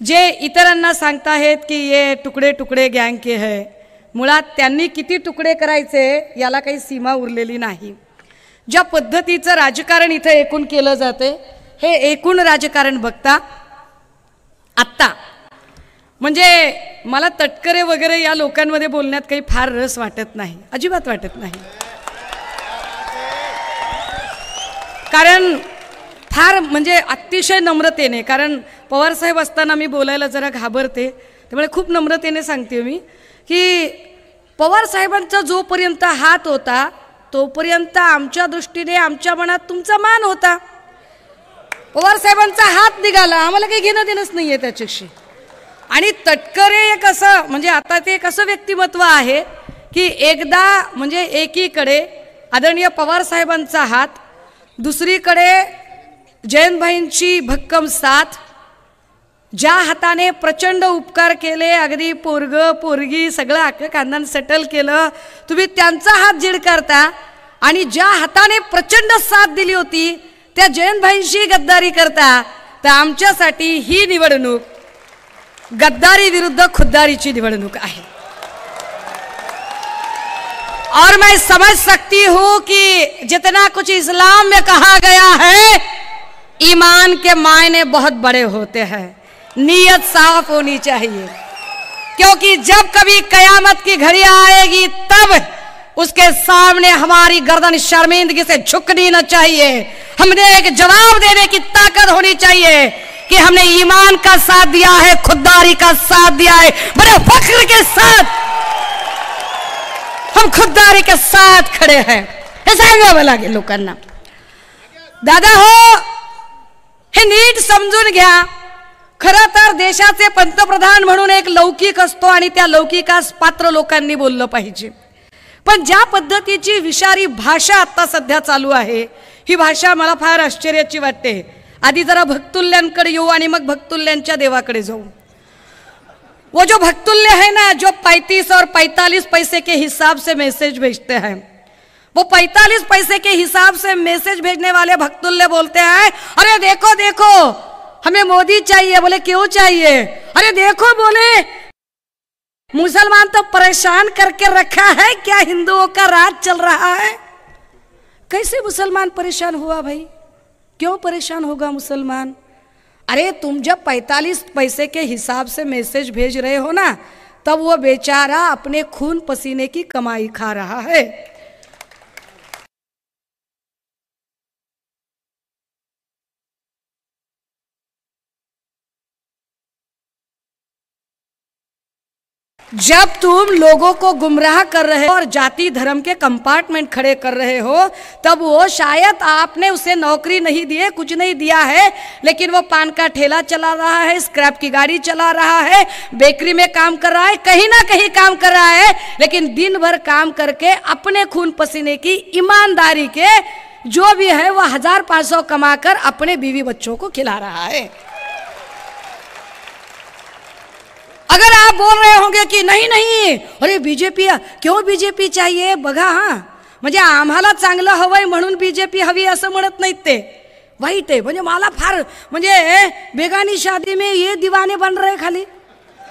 जे इतरांना सांगताहेत की ये तुकडे तुकडे गँग के है, मुळात त्यांनी किती तुकडे करायचे याला काही सीमा उरलेली नाही. ज्या पद्धतीचं राजकारण इथं एकूण केलं जाते हे एकूण राजकारण बघता आत्ता म्हणजे मला तटकरे वगैरे या लोकांमध्ये बोलण्यात काही फार रस वाटत नाही, अजिबात वाटत नाही. कारण फार म्हणजे अतिशय नम्रतेने, कारण पवारसाहेब असताना मी बोलायला जरा घाबरते, त्यामुळे खूप नम्रतेने सांगते मी की पवारसाहेबांचा जोपर्यंत हात होता तोपर्यंत आमच्या दृष्टीने आमच्या मनात तुमचा मान होता. पवारसाहेबांचा हात निघाला, आम्हाला काही घेणं देणंच नाही आहे त्याच्याशी. आणि तटकरे एक असं म्हणजे आता ते एक असं व्यक्तिमत्व आहे की एकदा म्हणजे एकीकडे आदरणीय पवारसाहेबांचा हात, दुसरीकडे जयंतभाईंची भक्कम साथ, ज्या हाताने प्रचंड उपकार केले, अगदी पोरग पोरगी सगळं अख्खं खानदान सेटल केलं, तुम्ही त्यांचा हात झीड करता. आणि ज्या हाताने प्रचंड साथ दिली होती त्या जयंतभाईंशी गद्दारी करता. तर आमच्यासाठी ही निवडणूक गद्दारी विरुद्ध खुद्दारीची निवडणूक आहे. और मैं समझ सकती हूं कि जितना कुछ इस्लाम में कहा गया है, ईमान के मायने बहुत बड़े होते हैं, नीयत साफ होनी चाहिए. क्योंकि जब कभी कयामत की घड़ी आएगी तब उसके सामने हमारी गर्दन शर्मिंदगी से झुकनी न चाहिए. हमने एक जवाब देने की ताकत होनी चाहिए कि हमने ईमान का साथ दिया है, खुददारी का साथ दिया है. बड़े फख्र के साथ हम खुददारी के साथ खड़े हैं, हे सांगावं लागेल लोकांना. दादा हो, हे नीट समजून घ्या. खरं तर देशाचे पंतप्रधान म्हणून एक लौकिक असतो आणि त्या लौकिकास पात्र लोकांनी बोललं पाहिजे. पण ज्या पद्धतीची विषारी भाषा आता सध्या चालू आहे, ही भाषा मला फार आश्चर्याची वाटते. आधी जरा भक्तुल्यांकडे येऊ आणि मग भक्तुल्यांच्या देवाकडे जाऊ. वो जो भक्तुल्य है ना, जो 35 और 45 पैसे के हिसाब से मैसेज भेजते हैं, वो 45 पैसे के हिसाब से मैसेज भेजने वाले भक्तुल्य बोलते हैं, अरे देखो देखो हमें मोदी चाहिए. बोले क्यों चाहिए? अरे देखो, बोले मुसलमान तो परेशान करके रखा है, क्या हिंदुओं का राज चल रहा है. कैसे मुसलमान परेशान हुआ भाई? क्यों परेशान होगा मुसलमान? अरे तुम जब 45 पैसे के हिसाब से मैसेज भेज रहे हो ना, तब वो बेचारा अपने खून पसीने की कमाई खा रहा है. जब तुम लोगों को गुमराह कर रहे हो और जाति धर्म के कंपार्टमेंट खड़े कर रहे हो, तब वो शायद आपने उसे नौकरी नहीं दी है, कुछ नहीं दिया है, लेकिन वो पान का ठेला चला रहा है, स्क्रैप की गाड़ी चला रहा है, बेकरी में काम कर रहा है, कहीं ना कहीं काम कर रहा है, लेकिन दिन भर काम करके अपने खून पसीने की ईमानदारी के जो भी है वो 1500 कमाकर अपने बीवी बच्चों को खिला रहा है. अगर आप बोल रहे होंगे कि नहीं नहीं, अरे बीजेपी, क्यों बीजेपी चाहिए बघा, हा म्हणजे आम्हाला चांगलं हवंय म्हणून बीजेपी हवी असं म्हणत नाहीत ते, वाईट आहे. म्हणजे मला फार म्हणजे बेगानी शादी में ये दीवाने बन रहे खाली,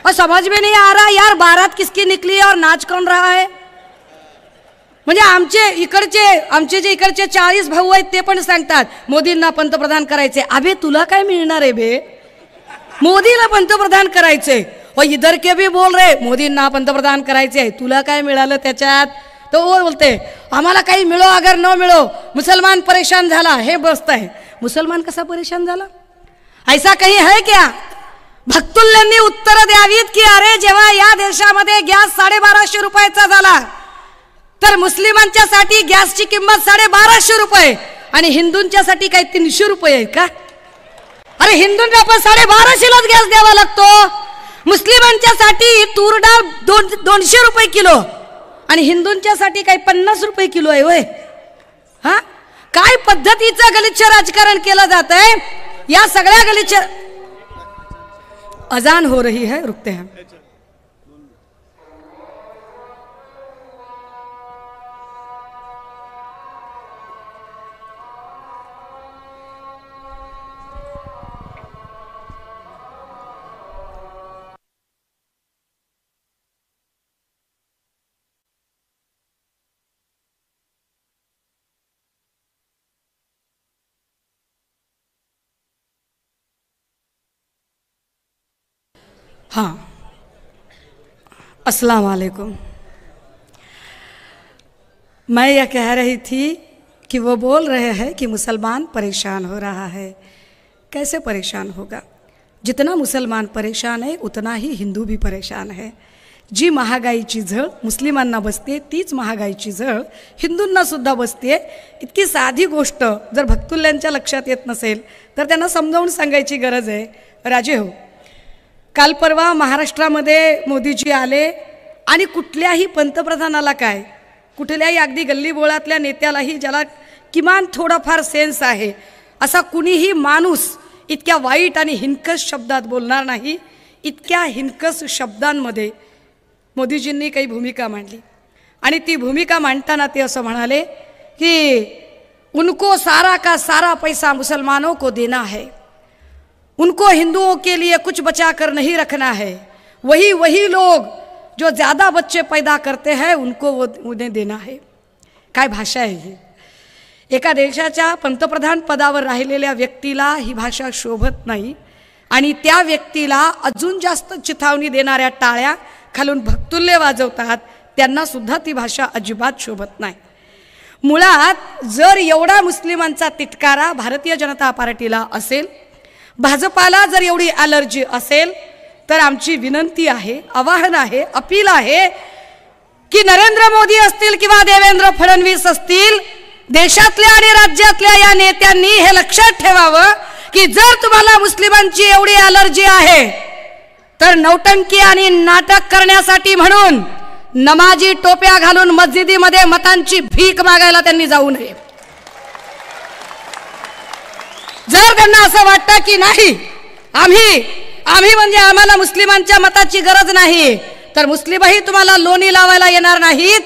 और समझ में नहीं आ रहा यार बारात किसकी निकली है और नाच कौन रहा है. म्हणजे आमचे जे इकडचे 40 भाऊ आहेत ते पण सांगतात मोदींना पंतप्रधान करायचे. अबे तुला काय मिळणार आहे बे, मोदीला पंतप्रधान करायचे. और इधर के भी बोल रहे मोदींना पंतप्रधान करायचे आहे, तुला काय मिळालं त्याच्यात. तो वो बोलते आम्हाला काही मिळो अगर न मिळो, मुसलमान परेशान झाला. हे बसत आहे, मुसलमान कसा परेशान झाला? ऐसा कहीं है क्या? भक्तुल्यांनी उत्तर द्यावीत की अरे जेव्हा या देशामध्ये गॅस 1250 रुपयाचा झाला, तर मुस्लिमांच्यासाठी गॅसची किंमत 1250 रुपये आणि हिंदूंच्यासाठी काही 300 रुपये आहे का? अरे हिंदूंना पण 1250लाच गॅस द्यावा लागतो, मुस्लिमांच्यासाठी तूर डाळ 200 रुपये किलो आणि हिंदूंच्यासाठी काही 50 रुपये किलो आहे होय. हा काय पद्धतीचं गलिच्छ राजकारण केलं जात आहे. या सगळ्या गलिच्छ. अजान हो रही है, रुकते हैं. हाँ, अस्सलाम वालेकुम। मैं यह कह रही थी कि वो बोल रहे हैं कि मुसलमान परेशान हो रहा है। कैसे परेशान होगा? जितना मुसलमान परेशान आहे उतना ही हिंदू भी परेशान है। जी महागाईची झळ मुस्लिमांना बसते तीच महागाईची झळ हिंदूंना सुद्धा बसते। इतकी साधी गोष्ट जर भक्तुल्यांच्या लक्षात येत नसेल तर त्यांना समजावून सांगायची गरज आहे। राजे हो, काल परवा महाराष्ट्रामध्ये मोदीजी आले आणि कुठल्याही पंतप्रधानाला काय, कुठल्याही अगदी गल्लीबोळातल्या नेत्यालाही ज्याला किमान थोडाफार सेन्स आहे असा कुणीही माणूस इतक्या वाईट आणि हिनकस शब्दात बोलणार नाही। इतक्या हिनकस शब्दांमध्ये मोदीजींनी काही भूमिका मांडली आणि ती भूमिका मांडताना ते असं म्हणाले की उनको सारा का सारा पैसा मुसलमानों को देना है, उनको हिंदुओं के लिए कुछ बचा कर नहीं रखना है, वही लोग जो ज़्यादा बच्चे पैदा करते हैं उनको वो उन्हें देना है। काय भाषा आहे ही? एका देशाच्या पंतप्रधान पदावर राहिलेल्या व्यक्तीला ही भाषा शोभत नाही आणि त्या व्यक्तीला अजून जास्त चिथावणी देणाऱ्या टाळ्या खालून भक्तुल्य वाजवतात, त्यांना सुद्धा ती भाषा अजिबात शोभत नाही। मुळात जर एवढा मुस्लिमांचा तिटकारा भारतीय जनता पार्टीला असेल, भाजपाला जर एवढी ॲलर्जी असेल तर आमची विनंती आहे, आवाहन आहे, अपील आहे की नरेंद्र मोदी असतील किंवा देवेंद्र फडणवीस असतील, देशातल्या आणि राज्यातल्या या नेत्यांनी हे लक्षात ठेवावं की जर तुम्हाला मुस्लिमांची एवढी ॲलर्जी आहे तर नौटंकी आणि नाटक करण्यासाठी म्हणून नमाजी टोप्या घालून मस्जिदीमध्ये मतांची भीक मागायला त्यांनी जाऊ नये। जर त्यांना असं वाटतं की नाही आम्ही म्हणजे आम्हाला मुस्लिमांच्या मताची गरज नाही तर मुस्लिमही तुम्हाला लोणी लावायला येणार नाहीत।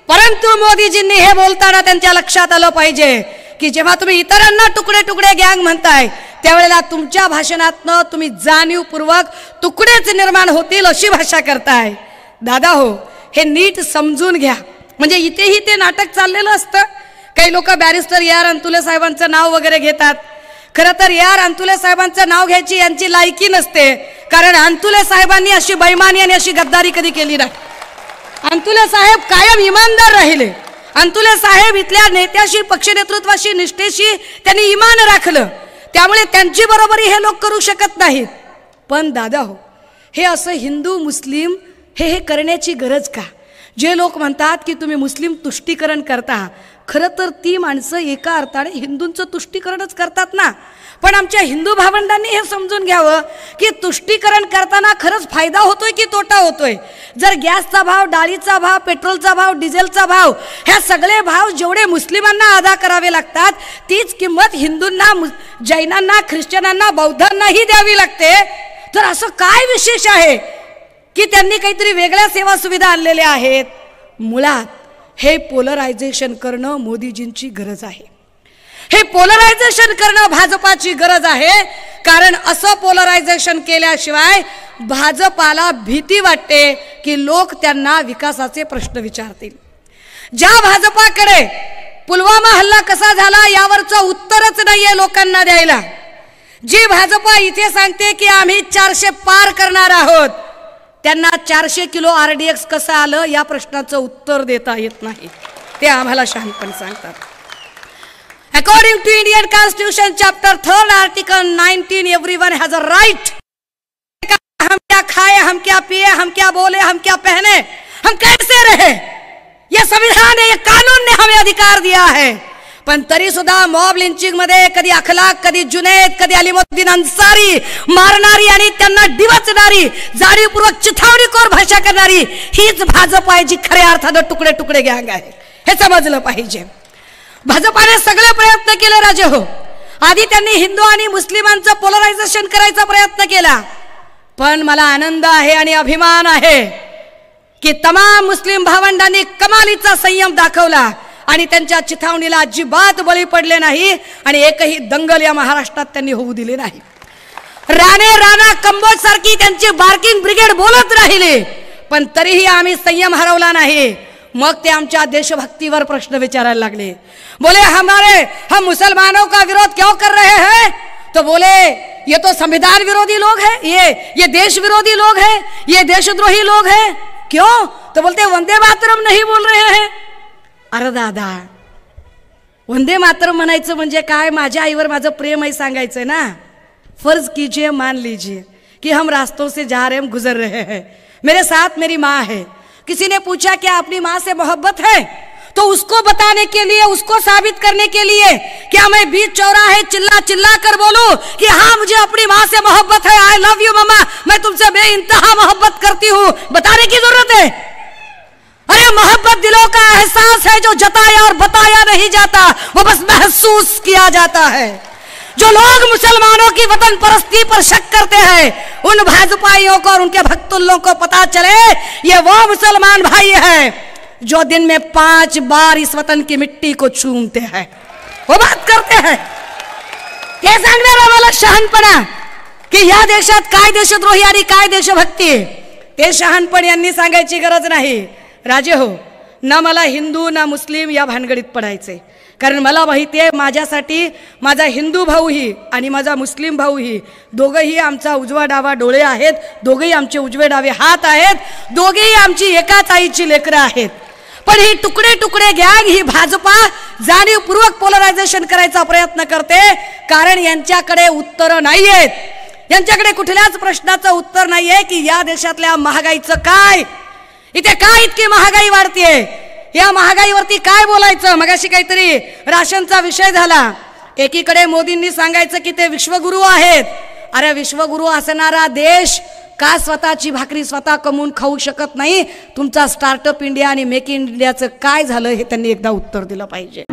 परंतु मोदीजींनी हे बोलताना त्यांच्या लक्षात आलं पाहिजे की जेव्हा तुम्ही इतरांना तुकडे तुकडे गँग म्हणताय त्यावेळेला तुमच्या भाषणातनं तुम्ही जाणीवपूर्वक तुकडेच निर्माण होतील अशी भाषा करताय। दादा हो, हे नीट समजून घ्या। म्हणजे इथेही ते नाटक चाललेलं असतं। काही लोक बॅरिस्टर ए आर अंतुले साहेबांचं नाव वगैरे घेतात। खरं तर ए आर अंतुले साहेबांचं नाव घ्यायची यांची लायकी नसते, कारण अंतुले साहेबांनी अशी बेईमानी आणि अशी गद्दारी कधी केली नाही। अंतुले साहेब कायम इमानदार राहिले। अंतुले साहेब इथल्या नेत्याशी, पक्ष नेतृत्वाशी, निष्ठेशी त्यांनी इमान राखलं, त्यामुळे त्यांची बरोबरी हे लोक करू शकत नाहीत। पण दादा हो, हे असं हिंदू मुस्लिम हे करण्याची गरज का? जे लोक म्हणतात की तुम्ही मुस्लिम तुष्टीकरण करता, खरं तर ती माणसं एका अर्थाने हिंदूंचं तुष्टीकरणच करतात ना। पण आमच्या हिंदू भावंडांनी हे समजून घ्यावं की तुष्टीकरण करताना खरंच फायदा होतोय की तोटा होतोय। जर गॅसचा भाव, डाळीचा भाव, पेट्रोलचा भाव, डिझेलचा भाव, ह्या सगळे भाव जेवढे मुस्लिमांना अदा करावे लागतात तीच किंमत हिंदूंना, जैनांना, ख्रिश्चनांना, बौद्धांनाही द्यावी लागते। तर असं काय विशेष आहे की त्यांनी काहीतरी वेगळ्या सेवा सुविधा आणलेल्या आहेत? मुळात हे पोलरायझेशन करणं मोदीजींची गरज आहे। हे पोलरायझेशन करणं भाजपाची गरज आहे, कारण असं पोलरायझेशन केल्याशिवाय भाजपाला भीती वाटते की लोक त्यांना विकासाचे प्रश्न विचारतील। ज्या भाजपाकडे पुलवामा हल्ला कसा झाला यावरचं उत्तरच नाहीये लोकांना द्यायला, जी भाजपा इथे सांगते की आम्ही 400 पार करणार आहोत, त्यांना 400 किलो RDX कसं आलं या प्रश्नाचं उत्तर देता येत नाही। ते आम्हाला शहाणपण सांगतात। According to Indian Constitution, Chapter 3, Article 19, everyone has a right. हम क्या खाए, हम क्या पिए, हम क्या बोले, हम क्या पहने, हम कैसे रहे, यह संविधान, ये कानून ने हमें अधिकार दिया है। पण तरी सुद्धा मॉब लिंचिंग मध्ये कधी अखलाक, कधी जुनैद, कधी अलीमुद्दीन अन्सारी मारणारी आणि त्यांना डिवचणारी, जाणीवपूर्वक चिथावणीखोर भाषा करणारी हीच भाजप आहे, जी खऱ्या अर्थानं तुकडे तुकडे गँग आहे। हे समजलं पाहिजे। भाजपाने सगळे प्रयत्न केले राजे हो। आधी त्यांनी हिंदू आणि मुस्लिमांचं पोलरायझेशन करायचा प्रयत्न केला, पण मला आनंद आहे आणि अभिमान आहे की तमाम मुस्लिम भावंडांनी कमालीचा संयम दाखवला आणि त्यांच्या चिथावणीला अजिबात बळी पडले नाही आणि एकही दंगल या महाराष्ट्रात त्यांनी होऊ दिली नाही। राणे, राणा, कंबोज सारखी त्यांची बार्किंग ब्रिगेड बोलत राहिली, पण तरीही आम्ही संयम हरवला नाही। मग ते आमच्या देशभक्तीवर प्रश्न विचारायला लागले। बोले हम मुसलमानों का विरोध क्यों कर रहे हैं? तो बोले ये तो संविधान विरोधी लोग हैं, ये देश विरोधी लोग हैं, ये देशद्रोही लोग हैं। क्यों? तो बोलते वंदे मातरम नहीं बोल रहे हैं। अरे दादा, वंदे मातरम म्हणायचं म्हणजे काय? माझ्या आईवर माझं प्रेम आहे सांगायचं ना। फर्ज कीजिए, मान लीजिए कि हम रास्तों से जा रहे हैं, हम गुजर रहे हैं, मेरे साथ मेरी माँ है। किसी ने पूछा क्या अपनी माँ से मोहब्बत है? तो उसको बताने के लिए, उसको साबित करने के लिए क्या मैं बीच चौराहे चिल्ला चिल्ला कर बोलूं कि हाँ मुझे अपनी माँ से मोहब्बत है, आई लव यू मम्मा, मैं तुमसे बेइंतहा मोहब्बत करती हूँ, बताने की जरूरत है? अरे मोहब्बत दिलों का एहसास है जो जताया और बताया नहीं जाता, वो बस महसूस किया जाता है। जो लोग मुसलमानों की वतन परस्ती पर शक करते हैं, उन भाजपाइयों को और उनके भक्तुल्लों को पता चले ये वो मुसलमान भाई है जो दिन में 5 बार इस वतन की मिट्टी को चूमते हैं, वो बात करते हैं। ते सांगणार आम्हाला शहाणपणा की या देशात काय देशद्रोही आणि काय देशभक्ती, ते शहाणपण यांनी सांगायची गरज नाही। राजे हो, ना मला हिंदू ना मुस्लिम या भानगडीत पडायचे, कारण मला माहिती आहे माझ्यासाठी माझा हिंदू भाऊही आणि माझा मुस्लिम भाऊही दोघेही आमचा उजवा डावा डोळे आहेत, दोघेही आमचे उजवे डावे हात आहेत, दोघेही आमची एकाच आईची लेकरं आहेत। पण ही तुकडे तुकडे गँग, ही भाजपा जाणीवपूर्वक पोलरायझेशन करायचा प्रयत्न करते, कारण यांच्याकडे उत्तरं नाहीयेत। यांच्याकडे कुठल्याच प्रश्नाचं उत्तर नाहीये की या देशातल्या महागाईचं काय, इथे काय इतकी महागाई वाढतीये, या महागाईवरती काय बोलायचं। मगाशी काहीतरी राशनचा विषय झाला, एकीकडे मोदींनी सांगायचं की ते विश्वगुरु आहेत। अरे विश्वगुरु असणारा देश का स्वतःची भाकरी स्वतः कमवून खाऊ शकत नाही? तुमचा स्टार्टअप इंडिया आणि मेक इन इंडियाचं काय झालं हे त्यांनी एकदा उत्तर दिलं पाहिजे।